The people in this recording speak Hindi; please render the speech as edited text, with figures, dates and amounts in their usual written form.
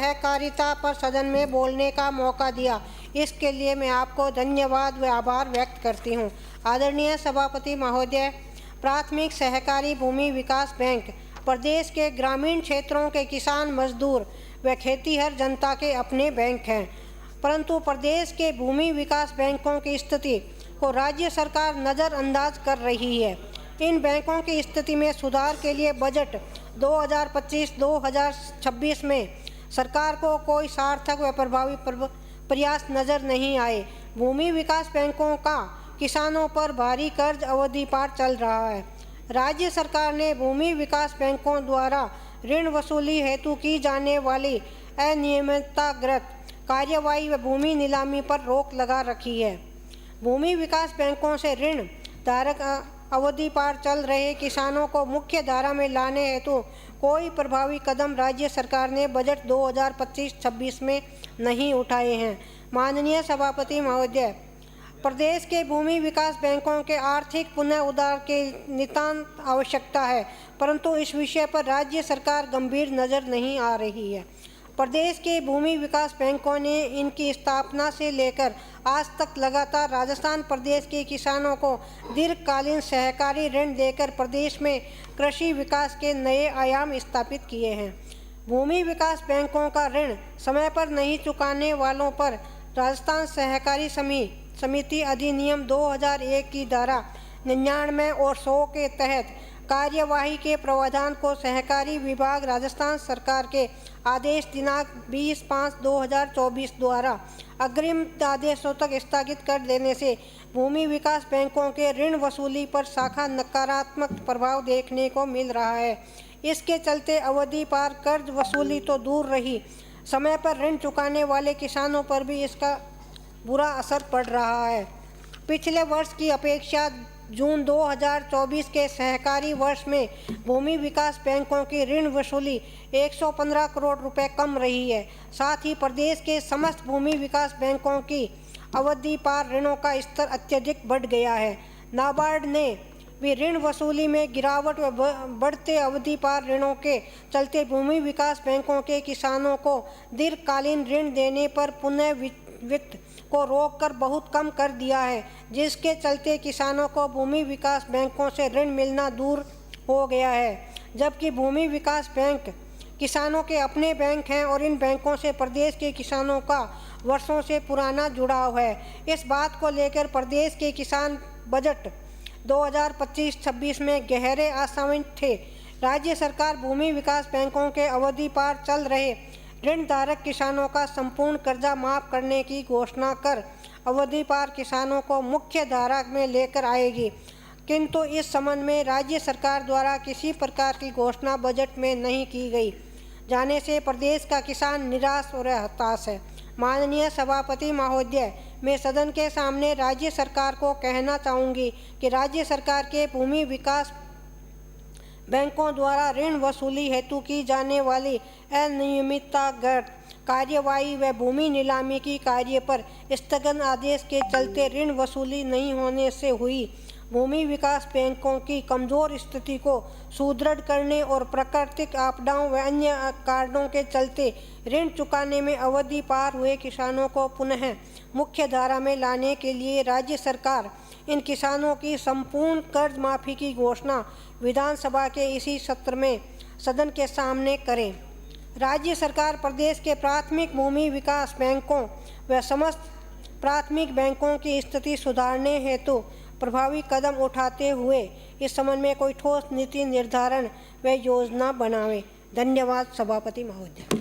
सहकारिता पर सदन में बोलने का मौका दिया, इसके लिए मैं आपको धन्यवाद व आभार व्यक्त करती हूँ। आदरणीय सभापति महोदय, प्राथमिक सहकारी भूमि विकास बैंक प्रदेश के ग्रामीण क्षेत्रों के किसान, मजदूर व खेतीहर जनता के अपने बैंक हैं, परंतु प्रदेश के भूमि विकास बैंकों की स्थिति को राज्य सरकार नज़रअंदाज कर रही है। इन बैंकों की स्थिति में सुधार के लिए बजट 2025-2026 में सरकार को कोई सार्थक व प्रभावी प्रयास नजर नहीं आए। भूमि विकास बैंकों का किसानों पर भारी कर्ज अवधि पार चल रहा है। राज्य सरकार ने भूमि विकास बैंकों द्वारा ऋण वसूली हेतु की जाने वाली अनियमितताग्रस्त कार्यवाही व भूमि नीलामी पर रोक लगा रखी है। भूमि विकास बैंकों से ऋण धारक अवधि पार चल रहे किसानों को मुख्य धारा में लाने हेतु कोई प्रभावी कदम राज्य सरकार ने बजट 2025-26 में नहीं उठाए हैं। माननीय सभापति महोदय, प्रदेश के भूमि विकास बैंकों के आर्थिक पुनः उद्धार के नितांत आवश्यकता है, परंतु इस विषय पर राज्य सरकार गंभीर नज़र नहीं आ रही है। प्रदेश के भूमि विकास बैंकों ने इनकी स्थापना से लेकर आज तक लगातार राजस्थान प्रदेश के किसानों को दीर्घकालीन सहकारी ऋण देकर प्रदेश में कृषि विकास के नए आयाम स्थापित किए हैं। भूमि विकास बैंकों का ऋण समय पर नहीं चुकाने वालों पर राजस्थान सहकारी समिति अधिनियम 2001 की धारा 99 और 100 के तहत कार्यवाही के प्रावधान को सहकारी विभाग राजस्थान सरकार के आदेश दिनांक 20/5/2024 द्वारा अग्रिम आदेशों तक स्थगित कर देने से भूमि विकास बैंकों के ऋण वसूली पर साखा नकारात्मक प्रभाव देखने को मिल रहा है। इसके चलते अवधि पार कर्ज वसूली तो दूर रही, समय पर ऋण चुकाने वाले किसानों पर भी इसका बुरा असर पड़ रहा है। पिछले वर्ष की अपेक्षा जून 2024 के सहकारी वर्ष में भूमि विकास बैंकों की ऋण वसूली 115 करोड़ रुपए कम रही है। साथ ही प्रदेश के समस्त भूमि विकास बैंकों की अवधि पार ऋणों का स्तर अत्यधिक बढ़ गया है। नाबार्ड ने भी ऋण वसूली में गिरावट व बढ़ते अवधि पार ऋणों के चलते भूमि विकास बैंकों के किसानों को दीर्घकालीन ऋण देने पर पुनः वित्त को रोककर बहुत कम कर दिया है, जिसके चलते किसानों को भूमि विकास बैंकों से ऋण मिलना दूर हो गया है। जबकि भूमि विकास बैंक किसानों के अपने बैंक हैं और इन बैंकों से प्रदेश के किसानों का वर्षों से पुराना जुड़ाव है। इस बात को लेकर प्रदेश के किसान बजट 2025-26 में गहरे आशान्वित थे। राज्य सरकार भूमि विकास बैंकों के अवधि पार चल रहे ऋण धारक किसानों का संपूर्ण कर्जा माफ करने की घोषणा कर अवधि पार किसानों को मुख्य धारा में लेकर आएगी, किंतु इस संबंध में राज्य सरकार द्वारा किसी प्रकार की घोषणा बजट में नहीं की गई जाने से प्रदेश का किसान निराश और हताश है। माननीय सभापति महोदय, मैं सदन के सामने राज्य सरकार को कहना चाहूँगी कि राज्य सरकार के भूमि विकास बैंकों द्वारा ऋण वसूली हेतु की जाने वाली अनियमितताग्रस्त कार्यवाही व भूमि नीलामी की कार्य पर स्थगन आदेश के चलते ऋण वसूली नहीं होने से हुई भूमि विकास बैंकों की कमजोर स्थिति को सुदृढ़ करने और प्राकृतिक आपदाओं व अन्य कारणों के चलते ऋण चुकाने में अवधि पार हुए किसानों को पुनः मुख्य धारा में लाने के लिए राज्य सरकार इन किसानों की संपूर्ण कर्ज माफी की घोषणा विधानसभा के इसी सत्र में सदन के सामने करें। राज्य सरकार प्रदेश के प्राथमिक भूमि विकास बैंकों व समस्त प्राथमिक बैंकों की स्थिति सुधारने हेतु प्रभावी कदम उठाते हुए इस संबंध में कोई ठोस नीति निर्धारण व योजना बनावे। धन्यवाद सभापति महोदय।